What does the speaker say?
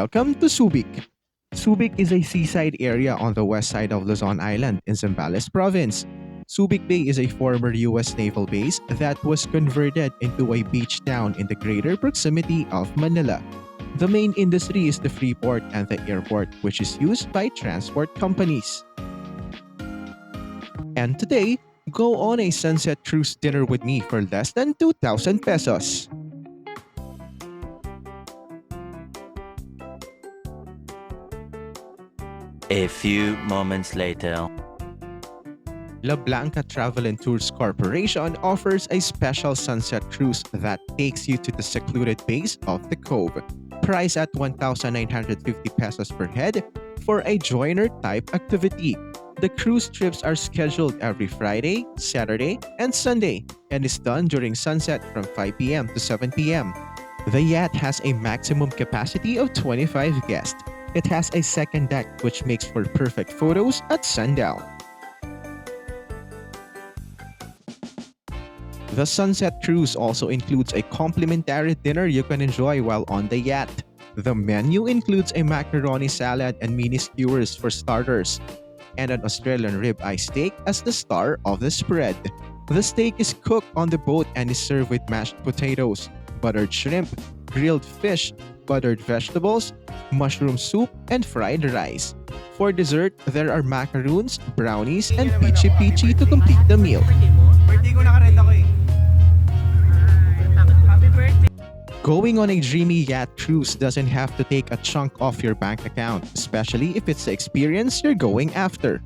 welcome to Subic. Subic is a seaside area on the west side of Luzon Island in Zambales province. Subic Bay is a former U.S. naval base that was converted into a beach town in the greater proximity of Manila. The main industry is the freeport and the airport, which is used by transport companies. And today, go on a sunset cruise dinner with me for less than 2,000 pesos. A few moments later. La Blanca Travel and Tours Corporation offers a special sunset cruise that takes you to the secluded base of the cove. Price at 1,950 pesos per head for a joiner-type activity. The cruise trips are scheduled every Friday, Saturday, and Sunday and is done during sunset from 5 p.m. to 7 p.m. The yacht has a maximum capacity of 25 guests. It has a second deck which makes for perfect photos at sundown. The sunset cruise also includes a complimentary dinner you can enjoy while on the yacht. The menu includes a macaroni salad and mini skewers for starters, and an Australian rib-eye steak as the star of the spread. The steak is cooked on the boat and is served with mashed potatoes, buttered shrimp, grilled fish, buttered vegetables, mushroom soup, and fried rice. For dessert, there are macaroons, brownies, and pichi-pichi to complete the meal. Going on a dreamy yacht cruise doesn't have to take a chunk off your bank account, especially if it's the experience you're going after.